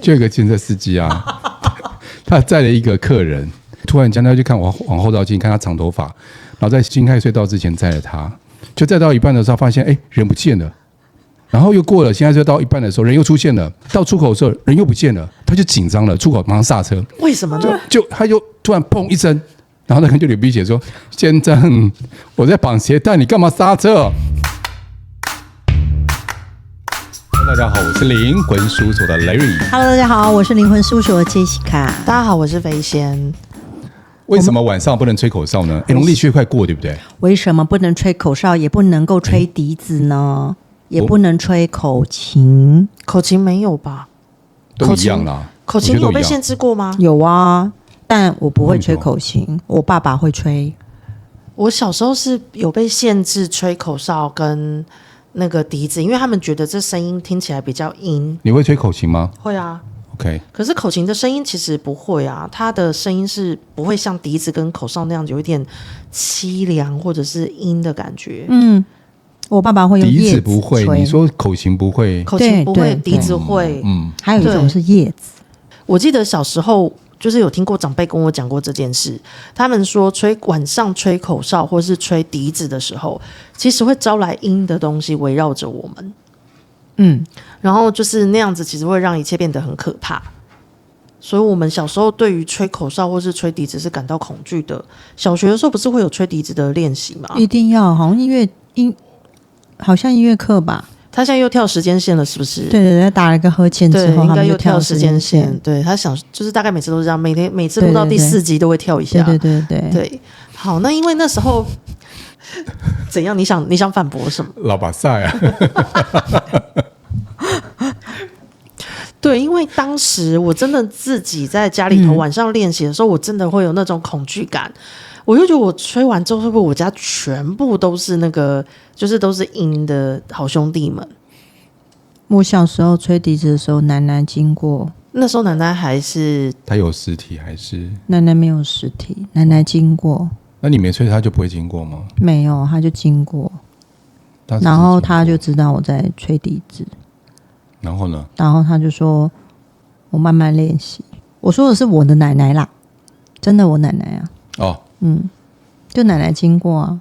就有一个计程车司机啊，他载了一个客人，突然间他就看往后照镜，看他长头发，然后在新开隧道之前载了他，就载到一半的时候发现人不见了，然后又过了新开隧道到一半的时候人又出现了，到出口的时候人又不见了，他就紧张了，出口马上刹车，为什么呢？他就突然砰一声，然后那个人就流鼻血说：“先生，我在绑鞋带，你干嘛刹车？”大家好，我是灵魂事务所的 Larry。Hello， 大家好，我是灵魂事务所的 Jessica。大家好，我是飞仙。为什么晚上不能吹口哨呢？农历七月快过，对不对？为什么不能吹口哨，也不能够吹笛子呢？也不能吹口琴？口琴没有吧？都一样啦。口琴有被限制过吗？有啊，但我不会吹口琴，我爸爸会吹。我小时候是有被限制吹口哨跟那个笛子，因为他们觉得这声音听起来比较阴。你会吹口琴吗？会啊。OK。可是口琴的声音其实不会啊，它的声音是不会像笛子跟口哨那样有一点凄凉或者是阴的感觉。我爸爸会用叶子吹。笛子不会，你说口琴不会？口琴不会，笛子会。还有一种是叶子。我记得小时候就是有听过长辈跟我讲过这件事，他们说晚上吹口哨或是吹笛子的时候，其实会招来阴的东西围绕着我们。然后就是那样子，其实会让一切变得很可怕。所以我们小时候对于吹口哨或是吹笛子是感到恐惧的。小学的时候不是会有吹笛子的练习吗？一定要，好像音乐课吧。他现在又跳时间线了，是不是？对对对，他打了个和弦之后，应该又跳时间线。对，他想就是大概每次都是这样，每次录到第4集都会跳一下。对。好，那因为那时候怎样？你想反驳什么？老把赛啊！对，因为当时我真的自己在家里头晚上练习的时候，我真的会有那种恐惧感。我就觉得我吹完之后，会不会我家全部都是那个，就是都是阴的好兄弟们？我小时候吹笛子的时候，奶奶经过，那时候奶奶还是她有实体还是？奶奶没有实体，奶奶经过。那你没吹，她就不会经过吗？没有，她就经过，然后她就知道我在吹笛子。然后呢？然后她就说：“我慢慢练习。”我说的是我的奶奶啦，真的我奶奶啊。就奶奶经过啊，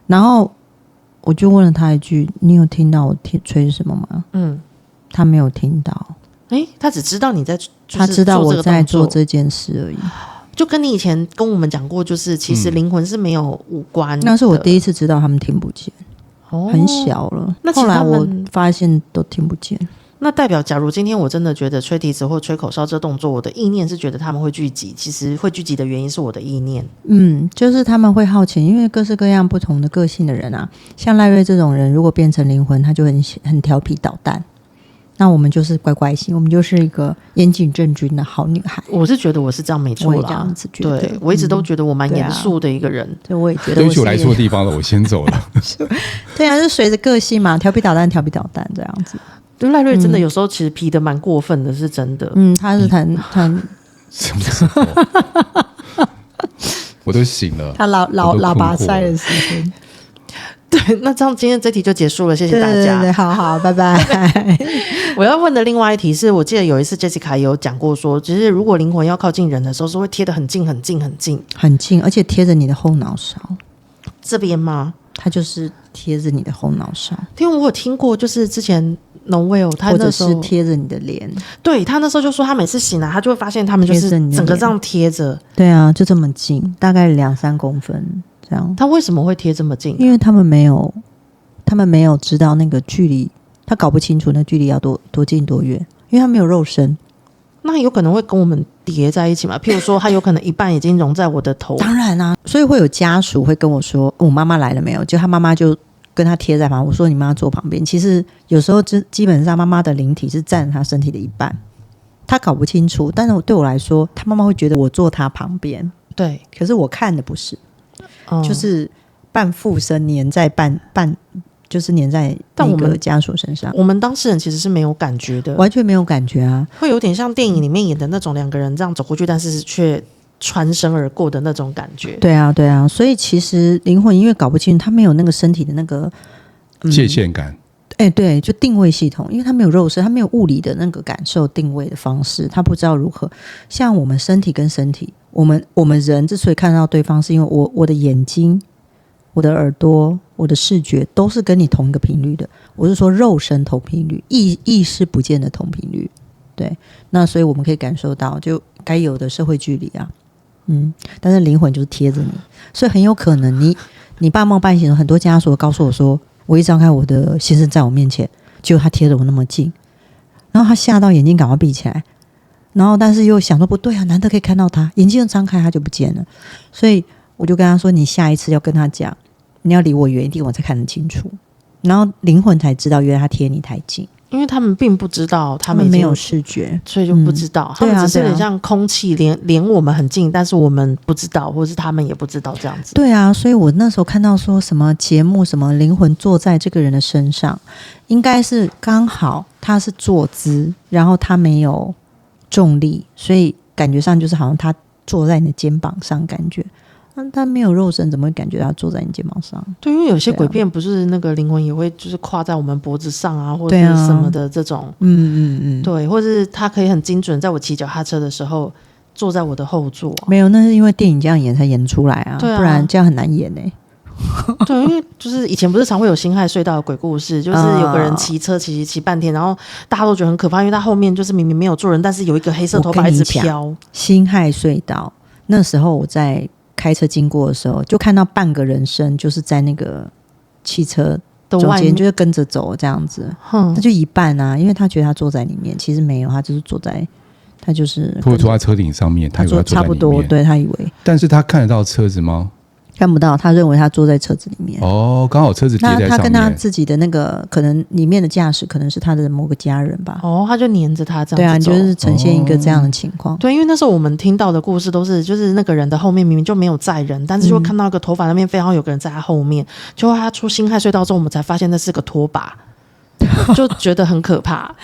然后我就问了她一句：“你有听到我吹什么吗？”她没有听到。她只知道你在，她知道我在做这件事而已。就跟你以前跟我们讲过，就是其实灵魂是没有五官的。那是我第一次知道他们听不见，很小了。那后来我发现都听不见。那代表，假如今天我真的觉得吹笛子或吹口哨这动作，我的意念是觉得他们会聚集，其实会聚集的原因是我的意念。就是他们会好奇，因为各式各样不同的个性的人啊，像赖瑞这种人，如果变成灵魂，他就很调皮捣蛋。那我们就是乖乖型，我们就是一个严谨正军的好女孩。我是觉得我是这样没错啦，我也这样子觉得。对，我一直都觉得我蛮严肃的一个人。对，我也觉得。对不起，我来错地方了，我先走了。对啊，就随着个性嘛，调皮捣蛋这样子。对，赖瑞真的有时候其实皮得蛮过分的，是真的。他是弹什么时候？我都醒了。他老拔塞的时候。对，那这样今天这题就结束了，谢谢大家。对，好，拜拜。我要问的另外一题是，我记得有一次 Jessica 有讲过说，其实如果灵魂要靠近人的时候，是会贴得很近，而且贴着你的后脑勺。这边吗？它就是贴着你的后脑勺。因为我有听过，就是之前 Noel 他那时候或者是贴着你的脸。对，他那时候就说，他每次醒来，他就会发现他们就是整个这样贴着。对啊，就这么近，大概2-3公分。他为什么会贴这么近？因为他们没有知道那个距离，他搞不清楚那距离要多近多远，因为他没有肉身。那有可能会跟我们叠在一起嘛？譬如说，他有可能一半已经融在我的头。当然啊，所以会有家属会跟我说：“我妈妈来了没有？”就他妈妈就跟他贴在旁边。我说：“你妈妈坐旁边。”其实有时候基本上妈妈的灵体是占他身体的一半，他搞不清楚。但是对我来说，他妈妈会觉得我坐他旁边。对，可是我看的不是。就是半附身粘在就是粘在那个家属身上。我们当事人其实是没有感觉的，完全没有感觉啊，会有点像电影里面演的那种2个人这样走过去，但是却穿身而过的那种感觉。对啊，所以其实灵魂因为搞不清，他没有那个身体的那个界限感。对，就定位系统，因为他没有肉身，他没有物理的那个感受定位的方式，他不知道如何。像我们身体跟身体，我们人之所以看到对方，是因为我的眼睛、我的耳朵、我的视觉都是跟你同一个频率的。我是说肉身同频率，意识不见的同频率。对，那所以我们可以感受到就该有的社会距离啊，但是灵魂就是贴着你，所以很有可能你半梦半醒，很多家属告诉我说，我一张开我的先生在我面前，结果他贴着我那么近，然后他吓到眼睛赶快闭起来，然后但是又想说不对啊，难得可以看到他，眼睛又张开他就不见了，所以我就跟他说，你下一次要跟他讲，你要离我远一点，我才看得清楚，然后灵魂才知道原来他贴你太近，因为他们并不知道他们没有视觉，所以就不知道，他们只是有点像空气连我们很近，但是我们不知道，或是他们也不知道这样子。对啊，所以我那时候看到说什么节目，什么灵魂坐在这个人的身上，应该是刚好他是坐姿，然后他没有重力，所以感觉上就是好像他坐在你的肩膀上，感觉。他没有肉身，怎么会感觉他坐在你肩膀上？对，因为有些鬼片不是那个灵魂也会就是跨在我们脖子上啊，或者是什么的这种，对，或者是他可以很精准，在我骑脚踏车的时候坐在我的后座、没有，那是因为电影这样演才演出来啊，对啊，不然这样很难演欸。对，因为就是以前不是常会有辛亥隧道的鬼故事，就是有个人骑车骑半天，然后大家都觉得很可怕，因为他后面就是明明没有坐人，但是有一个黑色头发一直飘。辛亥隧道那时候我在开车经过的时候，就看到半个人身就是在那个汽车中间，就是跟着走这样子，那就一半啊，因为他觉得他坐在里面，其实没有，他就是坐在，他就是或者坐在车顶上面，他以为他坐在里面，差不多，对，他以为，但是他看得到车子吗？看不到，他认为他坐在车子里面。哦，刚好车子叠在上面。那他跟他自己的那个可能里面的驾驶可能是他的某个家人吧。哦，他就黏着他这样子走。对啊，就是呈现一个这样的情况。对，因为那时候我们听到的故事都是，就是那个人的后面明明就没有载人，但是就看到一个头发那边非常有个人在他后面。结果他出辛亥隧道之后，我们才发现那是个拖把，就觉得很可怕。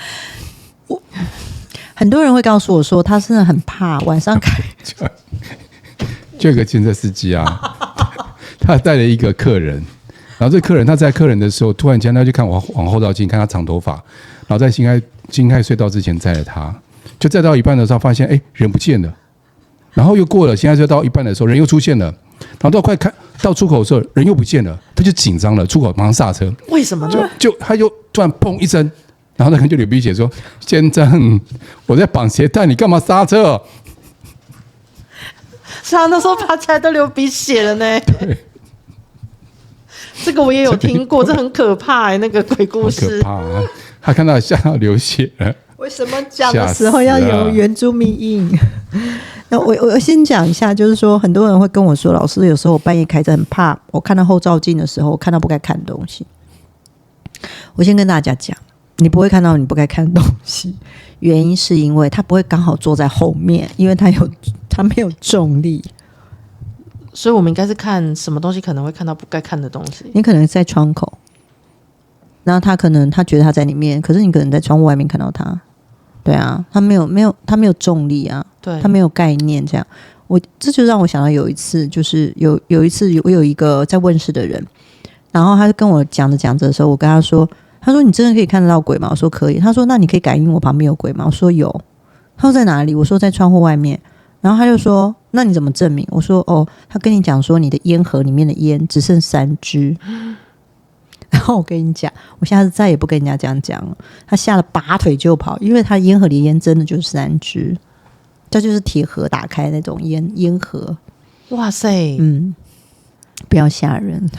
很多人会告诉我说，他真的很怕晚上开。就有个建设司机啊，他带了一个客人，然后这客人他在客人的时候，突然间他就看往后照镜，看他长头发，然后在辛亥隧道之前载了他，就载到一半的时候发现，人不见了，然后又过了辛亥隧道一半的时候，人又出现了，然后到快开到出口的时候，人又不见了，他就紧张了，出口马上刹车，为什么呢？就他就突然砰一声，然后那个人就流鼻血说：“先生，我在绑鞋带，你干嘛刹车？”是啊，那时候爬起来都流鼻血了呢。对，这个我也有听过，这很可怕那个鬼故事。可怕啊！他看到吓到流血了。为什么讲的时候要有原住民音？那我先讲一下，就是说很多人会跟我说，老师有时候我半夜开车很怕，我看到后照镜的时候，我看到不该看的东西。我先跟大家讲，你不会看到你不该看的东西，原因是因为他不会刚好坐在后面，因为他没有重力，所以我们应该是看什么东西可能会看到不该看的东西。你可能在窗口，然后他觉得他在里面，可是你可能在窗户外面看到他。对啊，他没有重力啊，对，他没有概念。这样，这就让我想到有一次，就是有一次我有一个在问世的人，然后他就跟我讲着讲着的时候，我跟他说你真的可以看得到鬼吗？我说可以。他说那你可以感应我旁边有鬼吗？我说有。他说在哪里？我说在窗户外面。然后他就说那你怎么证明？我说他跟你讲说你的烟盒里面的烟只剩3支。然后我跟你讲，我下次再也不跟人家这样讲了。他吓得拔腿就跑，因为他烟盒里的烟真的就是3支，这就是铁盒打开那种烟盒。哇塞，不要吓人。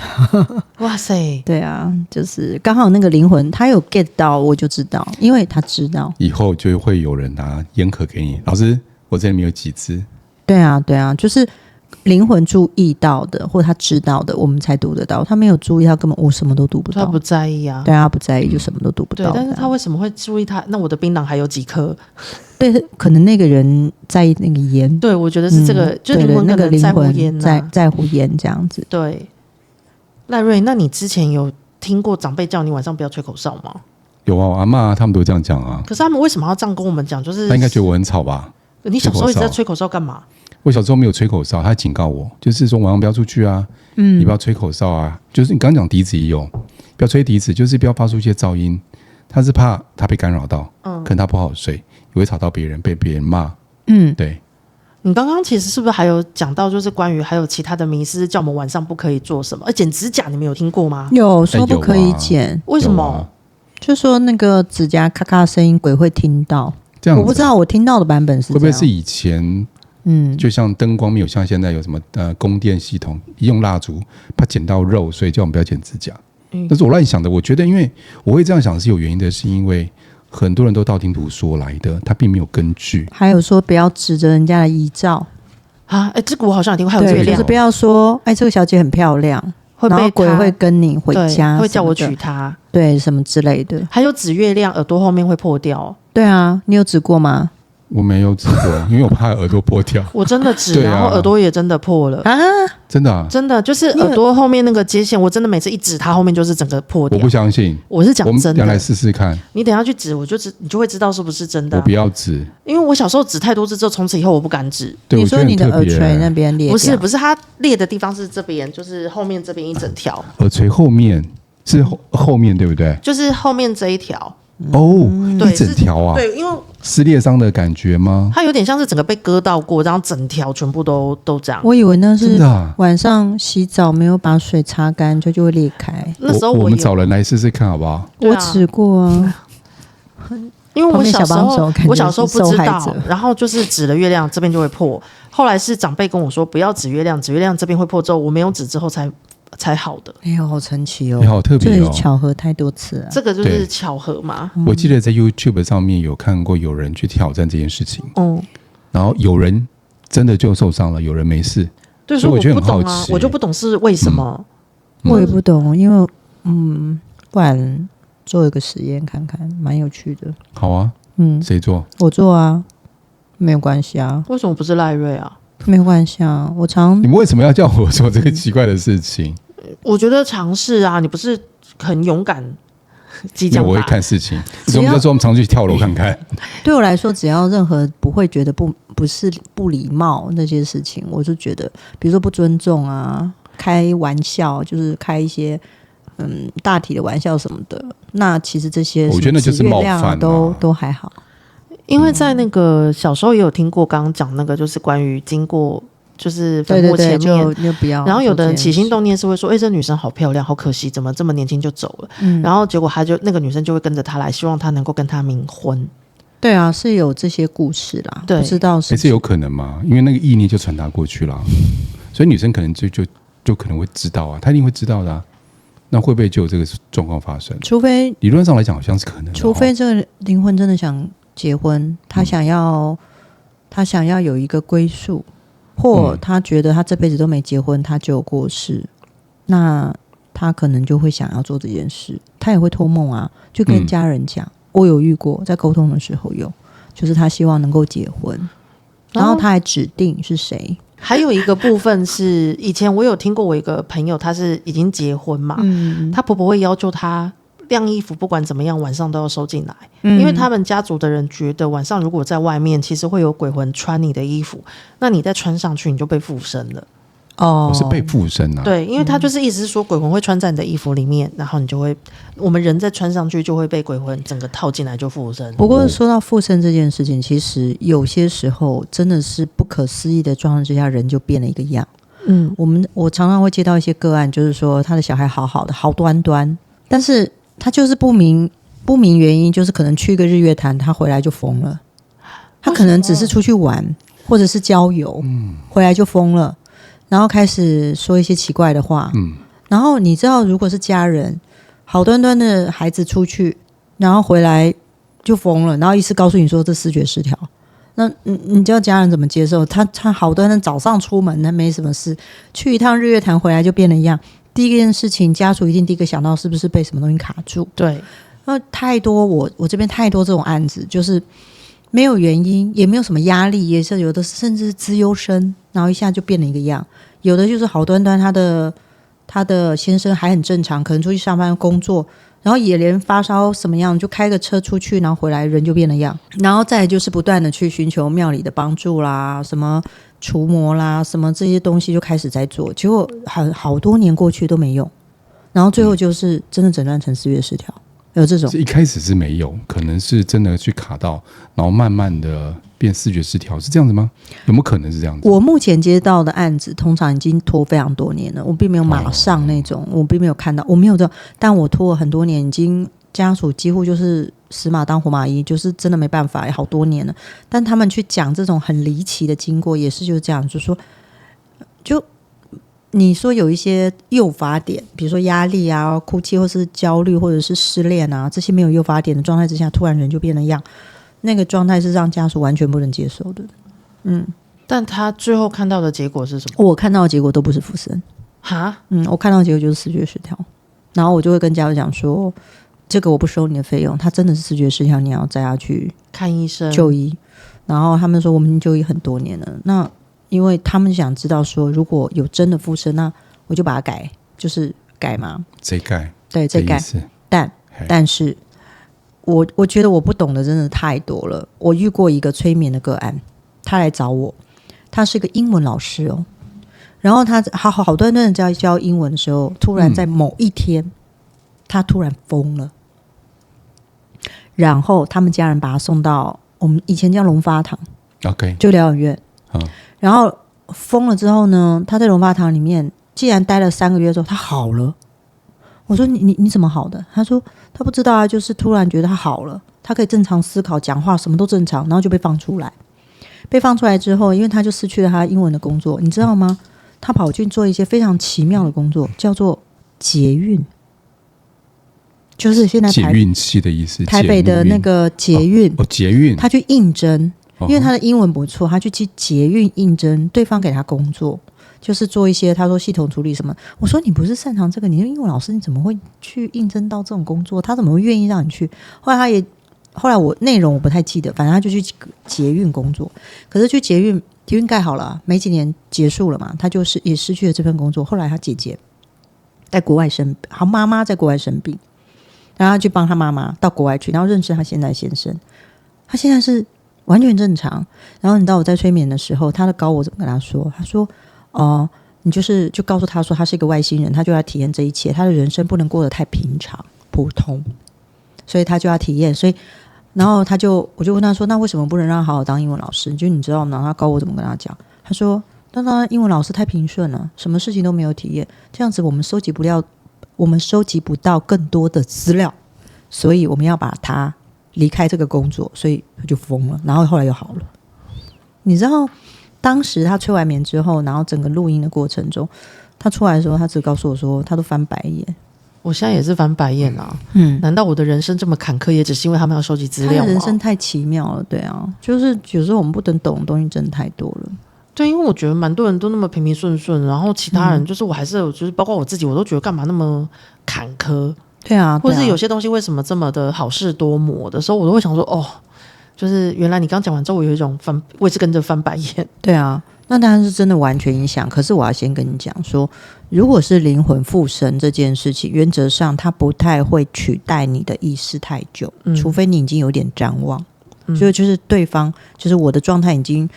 哇塞，对啊，就是刚好那个灵魂他有 get 到，我就知道，因为他知道以后就会有人拿烟盒给你，老师，我这里面有几支。对啊，就是灵魂注意到的，或者他知道的，我们才读得到。他没有注意，他根本我什么都读不到。他不在意啊，对啊，他不在意就什么都读不到。对，但是他为什么会注意他？那我的槟榔还有几颗？对，可能那个人在意那个烟。对，我觉得是这个，就灵魂可能在乎烟在乎烟这样子。对，赖瑞，那你之前有听过长辈叫你晚上不要吹口哨吗？有啊，我阿嬷他们都这样讲啊。可是他们为什么要这样跟我们讲？就是他应该觉得我很吵吧？你小时候一直在吹口哨干嘛？我小时候没有吹口哨，他警告我，就是说晚上不要出去啊，你不要吹口哨啊。就是你刚刚讲笛子也有，不要吹笛子，就是不要发出一些噪音。他是怕他被干扰到，可能他不好睡，也会吵到别人，被别人骂。对。你刚刚其实是不是还有讲到，就是关于还有其他的迷思，叫我们晚上不可以做什么？剪指甲，你们有听过吗？有说不可以剪，为什么？就说那个指甲咔咔的声音，鬼会听到。这样我不知道，我听到的版本是这样。会不会是以前？就像灯光没有像现在有什么供电系统，一用蜡烛怕剪到肉，所以叫我们不要剪指甲。那是我乱想的。我觉得，因为我会这样想是有原因的，是因为很多人都道听途说来的，他并没有根据。还有说不要指着人家的遗照啊，这个我好像有听过。还有月亮，就是不要说这个小姐很漂亮，会被鬼会跟你回家，会叫我娶她，对什么之类的。还有指月亮，耳朵后面会破掉。对啊，你有指过吗？我没有指过，因为我怕耳朵破掉。我真的指，然后耳朵也真的破了啊！真的啊，真的就是耳朵后面那个接线，我真的每次一指它后面就是整个破掉。我不相信，我是讲真的。我们来试试看。你等一下去指，你就会知道是不是真的。我不要指，因为我小时候指太多次之后，从此以后我不敢指。对，你说你的耳垂那边裂掉？不是，它裂的地方是这边，就是后面这边一整条。耳垂后面是后面对不对？就是后面这一条。一整条啊？对，因为撕裂伤的感觉吗？它有点像是整个被割到过，然后整条全部都这样。我以为那是晚上洗澡没有把水擦干就会裂开。那时候我们找人来试试看好不好？我指过啊，因为我小时候不知道，然后就是指了月亮这边就会破。后来是长辈跟我说不要指月亮，指月亮这边会破之后，我没有指之后才好的。哎呦，好神奇哦！好特别哦，巧合太多次了。这个就是巧合嘛。我记得在 YouTube 上面有看过有人去挑战这件事情，然后有人真的就受伤了，有人没事。对，所以我觉得很好奇，我就不懂是为什么。我也不懂，因为不然做一个实验看看，蛮有趣的。好啊，谁做？我做啊，没有关系啊。为什么不是赖瑞啊？没有关系啊，你们为什么要叫我做这个奇怪的事情？我觉得尝试啊，你不是很勇敢？激将法，我会看事情。我们就说我们常去跳楼看看。对我来说，只要任何不会觉得不是不礼貌那些事情，我就觉得，比如说不尊重啊，开玩笑，就是开一些大体的玩笑什么的，那其实这些我觉得那就是冒犯啊，都还好。因为在那个小时候也有听过，刚刚讲那个就是关于经过就是坟墓前面，就不要。然后有的人起心动念是会说，这女生好漂亮，好可惜，怎么这么年轻就走了？然后结果那个女生就会跟着他来，希望他能够跟他冥婚。对啊，是有这些故事啦，不知道是有可能吗？因为那个意念就传达过去了，所以女生可能就可能会知道啊，她一定会知道的啊。那会不会就有这个状况发生？除非理论上来讲好像是可能的，除非这个灵魂真的想结婚，他想要有一个归宿，或他觉得他这辈子都没结婚，他就有过世，那他可能就会想要做这件事。他也会托梦啊，就跟家人讲。我有遇过，在沟通的时候就是他希望能够结婚，然后他还指定是谁。还有一个部分是，以前我有听过我一个朋友，他是已经结婚嘛，他婆婆会要求他晾衣服，不管怎么样晚上都要收进来，因为他们家族的人觉得晚上如果在外面，其实会有鬼魂穿你的衣服，那你再穿上去你就被附身了。我是被附身啊。对，因为他就是意思是说鬼魂会穿在你的衣服里面，然后你就会，我们人再穿上去就会被鬼魂整个套进来就附身。不过说到附身这件事情，其实有些时候真的是不可思议的状况之下，人就变了一个样。我常常会接到一些个案，就是说他的小孩好好的，好端端，但是他就是不明原因，就是可能去一个日月潭，他回来就疯了。他可能只是出去玩，或者是郊游，回来就疯了。然后开始说一些奇怪的话，然后你知道，如果是家人，好端端的孩子出去，然后回来就疯了，然后医师告诉你说这思觉失调，那你知道家人怎么接受？他好端端早上出门，他没什么事，去一趟日月潭回来就变了一样。第一件事情，家属一定第一个想到是不是被什么东西卡住？对，那太多我这边太多这种案子，就是没有原因，也没有什么压力，也是有的甚至是资优生，然后一下就变了一个样。有的就是好端端他的先生还很正常，可能出去上班工作，然后也连发烧什么样就开个车出去，然后回来人就变了样。然后再来就是不断的去寻求庙里的帮助啦，什么除魔啦，什么这些东西就开始在做，结果好多年过去都没用。然后最后就是真的诊断成思觉失调，有这种。一开始是没有，可能是真的去卡到，然后慢慢的变视觉失调，是这样子吗？有没有可能是这样子？我目前接到的案子通常已经拖非常多年了，我并没有马上那种，我并没有看到，我没有这，但我拖了很多年，已经家属几乎就是死马当活马医，就是真的没办法，好多年了。但他们去讲这种很离奇的经过，也是就是这样，就说就。你说有一些诱发点，比如说压力啊、哭泣，或是焦虑，或者是失恋啊，这些没有诱发点的状态之下，突然人就变了样，那个状态是让家属完全不能接受的。但他最后看到的结果是什么？我看到的结果都不是附身。哈？我看到的结果就是视觉失调，然后我就会跟家属讲说，这个我不收你的费用，他真的是视觉失调，你要带他去看医生就医。然后他们说我们已经就医很多年了，那因为他们想知道说，如果有真的附身，那我就把它改，就是改嘛，这改，对，这改。但是我觉得我不懂的真的太多了。我遇过一个催眠的个案，他来找我，他是个英文老师哦，然后他好多人在教英文的时候，突然在某一天，他突然疯了，然后他们家人把他送到我们以前叫龙发堂 ，OK， 就疗养院。然后疯了之后呢，他在龙发堂里面既然待了3个月之后他好了，我说你怎么好的？他说他不知道啊，就是突然觉得他好了，他可以正常思考讲话什么都正常，然后就被放出来。被放出来之后，因为他就失去了他英文的工作，你知道吗？他跑去做一些非常奇妙的工作，叫做捷运，就是现在捷运系的意思，台北的那个捷运，捷运，他去应征。因为他的英文不错，他去捷运应征，对方给他工作，就是做一些他说系统处理什么。我说你不是擅长这个，你是英文老师，你怎么会去应征到这种工作？他怎么会愿意让你去？后来我内容我不太记得，反正他就去捷运工作。可是去捷运盖好了，没几年结束了嘛，他就是也失去了这份工作。后来他姐姐在国外生病，他妈妈在国外生病，然后他去帮他妈妈到国外去，然后认识他现在先生，他现在是完全正常。然后你知道我在催眠的时候，他的高我怎么跟他说？他说：“你就告诉他说他是一个外星人，他就要体验这一切，他的人生不能过得太平常普通，所以他就要体验。所以，然后我就问他说：那为什么不能让他好好当英文老师？就你知道吗？他高我怎么跟他讲？他说：当然英文老师太平顺了，什么事情都没有体验，这样子我们收集不到更多的资料，所以我们要把他离开这个工作，所以他就疯了，然后后来又好了。你知道当时他催完眠之后，然后整个录音的过程中，他出来的时候他只告诉我说他都翻白眼。我现在也是翻白眼啊，难道我的人生这么坎坷也只是因为他们要收集资料吗？他的人生太奇妙了，对啊，就是有时候我们不懂的东西真的太多了。对，因为我觉得蛮多人都那么平平顺顺，然后其他人就是我还是有，就是包括我自己，我都觉得干嘛那么坎坷。对啊，或是有些东西为什么这么的好事多磨的时候，我都会想说，就是原来你刚讲完之后，我有一种我也是跟着翻白眼。对啊，那当然是真的完全影响。可是我要先跟你讲说，如果是灵魂附身这件事情，原则上它不太会取代你的意识太久，除非你已经有点谵妄。所以就是对方，就是我的状态已经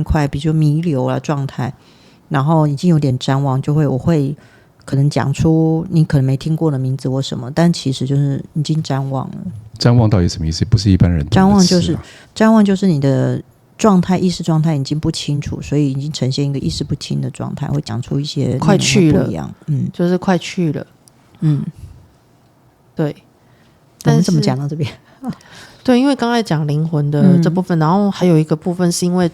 快，比如说弥留了状态，然后已经有点谵妄，我会可能讲出你可能没听过的名字或什么，但其实就是已经谵妄了。谵妄到底什么意思？不是一般人懂的词啊。谵妄就是你的状态，意识状态已经不清楚，所以已经呈现一个意识不清的状态，会讲出一些快去了不一样，就是快去了，对。我们怎么讲到这边？对，因为刚才讲灵魂的这部分，然后还有一个部分是因为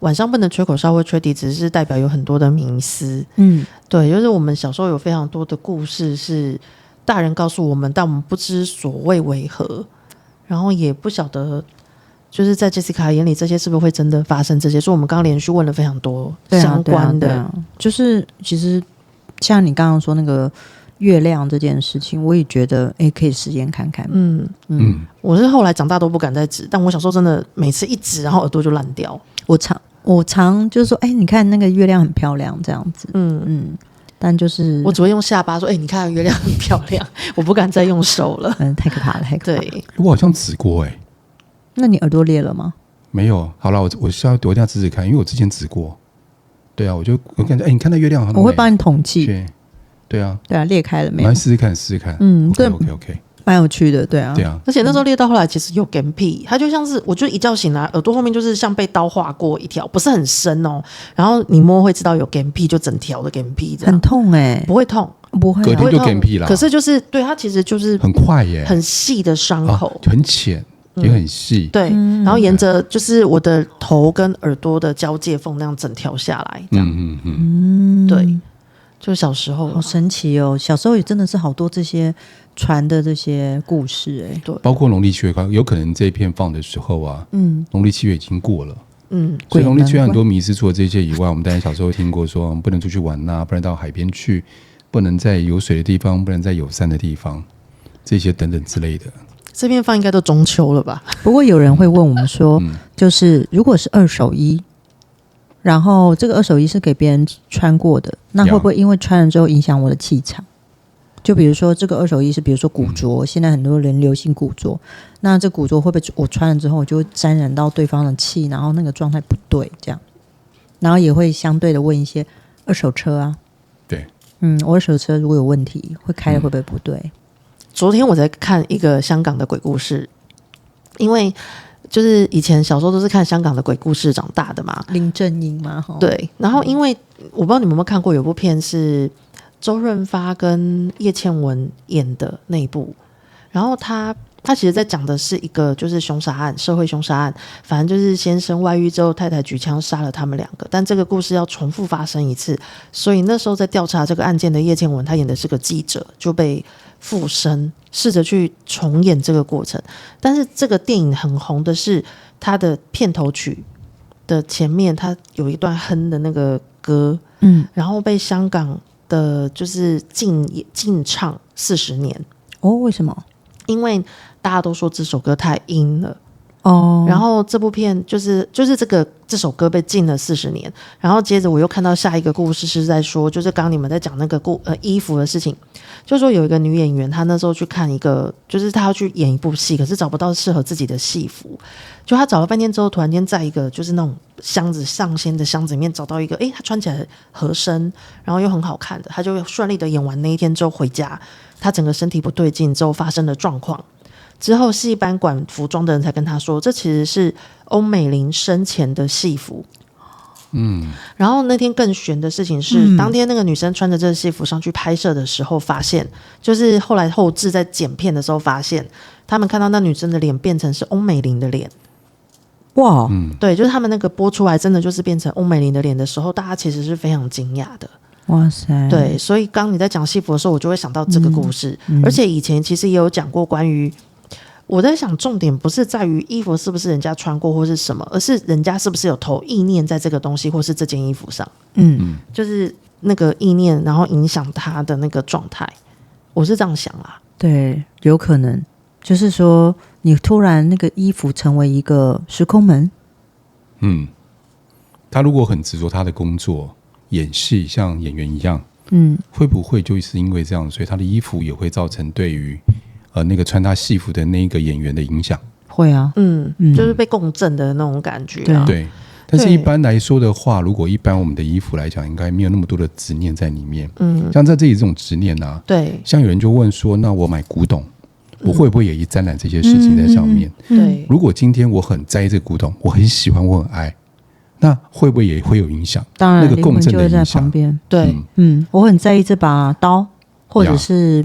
晚上不能吹口哨或吹笛子，是代表有很多的迷思。对，就是我们小时候有非常多的故事是大人告诉我们，但我们不知所谓为何，然后也不晓得，就是在 Jessica 眼里这些是不是会真的发生这些？所以我们刚刚连续问了非常多相关的，就是其实像你刚刚说那个月亮这件事情，我也觉得可以实验看看。我是后来长大都不敢再指，但我小时候真的每次一指，然后耳朵就烂掉。我常就是说，你看那个月亮很漂亮这样子。但就是我只会用下巴说，你看月亮很漂亮，我不敢再用手了。太可怕了，太可怕了。对，我好像指过那你耳朵裂了吗？没有。好了，我一定要指指看，因为我之前指过。对啊，我感觉你看那月亮很美，我会帮你统计。对啊，对啊，裂开了没有？我们来试试看。对 OK，蛮有趣的，对啊，对啊。而且那时候裂到后来其实有干屁，它就像是我就一觉醒来，耳朵后面就是像被刀划过一条，不是很深哦。然后你摸会知道有干屁，就整条的干屁这样。很痛不会痛，不会、啊，隔天就干屁啦。可是就是对它其实就是很快耶，很细的伤口，很浅也很细。对，然后沿着就是我的头跟耳朵的交界缝那样整条下来，这样。对。就小时候好神奇哦！小时候也真的是好多这些传的这些故事哎，对，包括农历7月，有可能这一片放的时候啊，农历7月已经过了，所以农历7月很多迷思，除了这些以外，我们当然小时候听过说不能出去玩不能到海边去，不能在有水的地方，不能在有山的地方，这些等等之类的。这片放应该都中秋了吧？不过有人会问我们说，就是如果是二手衣。然后这个二手衣是给别人穿过的，那会不会因为穿了之后影响我的气场？就比如说这个二手衣是比如说古着，现在很多人流行古着，那这古着会不会我穿了之后我就会沾染到对方的气，然后那个状态不对这样？然后也会相对的问一些二手车啊，对，我二手车如果有问题会开的会不会不对？昨天我在看一个香港的鬼故事，因为就是以前小时候都是看香港的鬼故事长大的嘛，林正英嘛，对。然后因为我不知道你们有没有看过，有部片是周润发跟叶倩文演的那一部，然后他其实在讲的是一个就是凶杀案，社会凶杀案，反正就是先生外遇之后，太太举枪杀了他们2个，但这个故事要重复发生一次，所以那时候在调查这个案件的叶倩文，她演的是个记者，就被附身，试着去重演这个过程。但是这个电影很红的是它的片头曲的前面，它有一段哼的那个歌，然后被香港的就是禁唱40年。哦，为什么？因为大家都说这首歌太阴了。然后这部片就是这首歌被禁了40年，然后接着我又看到下一个故事是在说，就是刚刚你们在讲那个衣服的事情，就说有一个女演员，她那时候去看一个，就是她要去演一部戏，可是找不到适合自己的戏服，就她找了半天之后，突然间在一个就是那种箱子上仙的箱子里面找到一个，她穿起来合身，然后又很好看的，她就顺利的演完那一天之后回家，她整个身体不对劲之后发生了状况。之后戏班管服装的人才跟他说，这其实是欧美玲生前的戏服。然后那天更悬的事情是，当天那个女生穿着这个戏服上去拍摄的时候，发现就是后来后制在剪片的时候发现，他们看到那女生的脸变成是欧美玲的脸。哇，对，就是他们那个播出来真的就是变成欧美玲的脸的时候，大家其实是非常惊讶的。哇塞，对，所以刚你在讲戏服的时候，我就会想到这个故事。而且以前其实也有讲过关于，我在想重点不是在于衣服是不是人家穿过或是什么，而是人家是不是有投意念在这个东西或是这件衣服上。就是那个意念，然后影响他的那个状态。我是这样想啦。对，有可能就是说你突然那个衣服成为一个时空门。他如果很执着他的工作，演戏像演员一样，会不会就是因为这样，所以他的衣服也会造成对于那个穿他戏服的那个演员的影响？会啊，就是被共振的那种感觉啊。对。但是一般来说的话，如果一般我们的衣服来讲，应该没有那么多的执念在里面。像在这里这种执念啊，对，像有人就问说，那我买古董，我会不会也沾染这些事情在上面？对，如果今天我很在意这个古董，我很喜欢，我很爱，那会不会也会有影响？当然，那个共振的影响在旁边。对，我很在意这把刀，或者是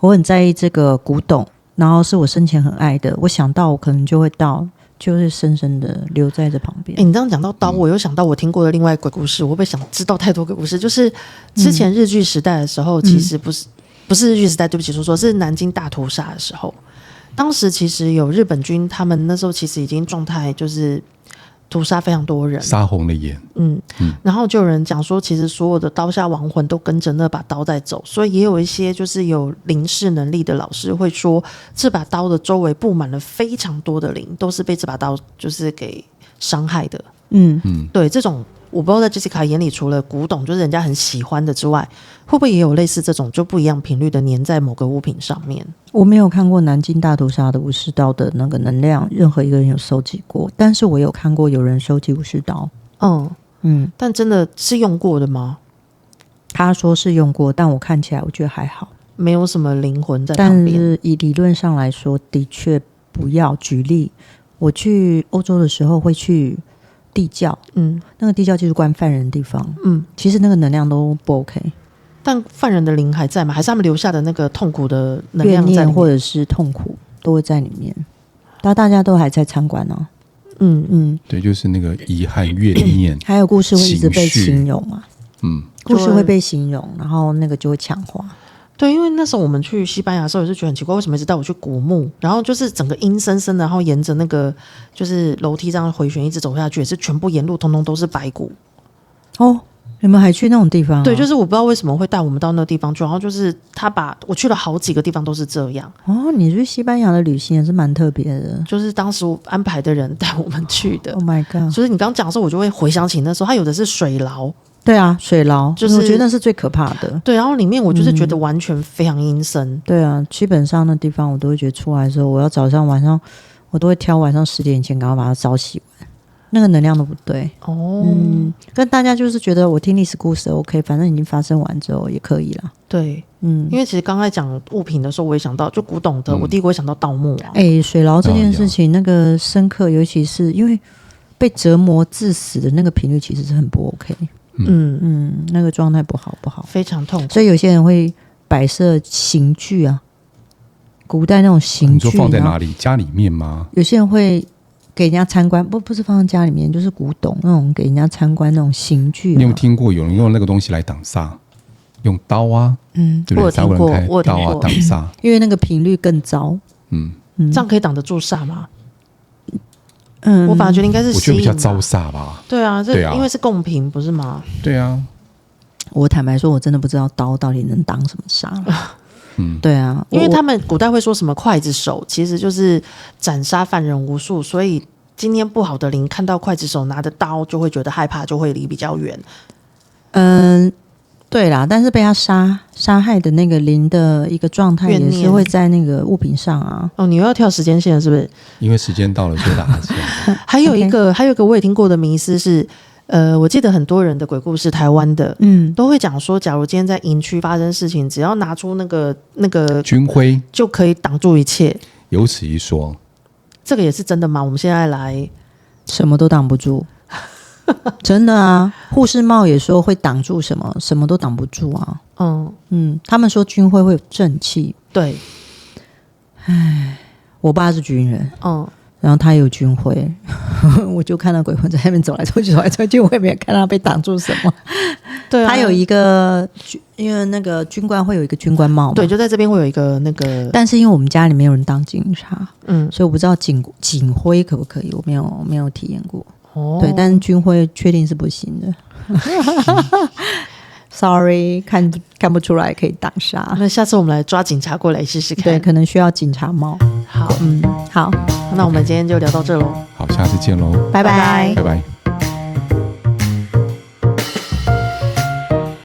我很在意这个古董，然后是我生前很爱的，我想到我可能就会到，就是深深的留在这旁边。你这样讲到刀，我又想到我听过的另外一个鬼故事。我会不会想知道太多鬼故事？就是之前日据时代的时候，其实不是日据时代，对不起，说是南京大屠杀的时候，当时其实有日本军，他们那时候其实已经状态就是屠杀非常多人，杀红了眼。然后就有人讲说，其实所有的刀下亡魂都跟着那把刀在走，所以也有一些就是有灵视能力的老师会说，这把刀的周围布满了非常多的灵，都是被这把刀就是给伤害的。对，这种我不知道在 Jessica 眼里，除了古董就是人家很喜欢的之外，会不会也有类似这种就不一样频率的粘在某个物品上面？我没有看过南京大屠杀的武士刀的那个能量，任何一个人有收集过，但是我有看过有人收集武士刀。但真的是用过的吗？他说是用过，但我看起来我觉得还好，没有什么灵魂在旁但边。是以理论上来说，的确不要。举例，我去欧洲的时候会去地窖，那个地窖就是关犯人的地方，其实那个能量都不 OK。但犯人的灵还在吗？还是他们留下的那个痛苦的能量在里面，怨念或者是痛苦都会在里面？但大家都还在参观呢。对，就是那个遗憾、怨念，还有故事会一直被形容嘛？故事会被形容，然后那个就会强化。对，因为那时候我们去西班牙的时候也是觉得很奇怪，为什么一直带我去古墓，然后就是整个阴森森的，然后沿着那个就是楼梯这样回旋一直走下去，也是全部沿路通通都是白骨。哦，你们还去那种地方？对，就是我不知道为什么会带我们到那个地方去，然后就是他把我去了好几个地方都是这样。哦，你去西班牙的旅行也是蛮特别的，就是当时我安排的人带我们去的。Oh my god！ 所以你刚讲的时候，我就会回想起那时候，他有的是水牢。对啊，水牢就是我觉得那是最可怕的。对，然后里面我就是觉得完全非常阴森。对啊，基本上那地方我都会觉得出来的时候，我要早上晚上我都会挑晚上10点前赶快把它烧洗完，那个能量都不对。跟大家就是觉得我听历史故事 OK， 反正已经发生完之后也可以啦。对，因为其实刚才讲物品的时候，我也想到就古董的，我第一个会想到盗墓啊。水牢这件事情，那个深刻，尤其是因为被折磨致死的那个频率其实是很不 OK。那个状态不好，非常痛苦。所以有些人会摆设刑具啊，古代那种刑具，你说放在哪里？家里面吗？有些人会给人家参观，不是放在家里面，就是古董那种给人家参观那种刑具。你有听过有人用那个东西来挡煞？用刀啊，对不对？我有听过，刀啊挡煞，因为那个频率更糟。这样可以挡得住煞吗？我反而觉得应该是吸引，我觉得比较招煞吧。对啊，因为是贡品，不是吗？对啊，我坦白说，我真的不知道刀到底能挡什么煞。对啊，因为他们古代会说什么刽子手，其实就是斩杀犯人无数，所以今天不好的灵看到刽子手拿着刀，就会觉得害怕，就会离比较远。对啦，但是被他杀害的那个灵的一个状态，也是会在那个物品上啊。哦，你又要跳时间线了，是不是？因为时间到了，所以打哈欠。还有一个我也听过的迷思是，我记得很多人的鬼故事，台湾的，都会讲说，假如今天在营区发生事情，只要拿出那个军徽，就可以挡住一切。有此一说，这个也是真的吗？我们现在来，什么都挡不住。真的啊，护士帽也说会挡住什么，什么都挡不住啊。他们说军徽会有正气。对，我爸是军人，然后他也有军徽，我就看到鬼魂在那边走来走去，我也没有看到被挡住什么。对啊，他有一个，因为那个军官会有一个军官帽嘛，对，就在这边会有一个那个，但是因为我们家里没有人当警察，所以我不知道警徽可不可以，我没有体验过。对，但是军徽确定是不行的。Sorry， 看不出来可以挡煞。那下次我们来抓警察过来试试看。对，可能需要警察帽。好，好，那我们今天就聊到这喽。好，下次见喽，拜拜，拜拜。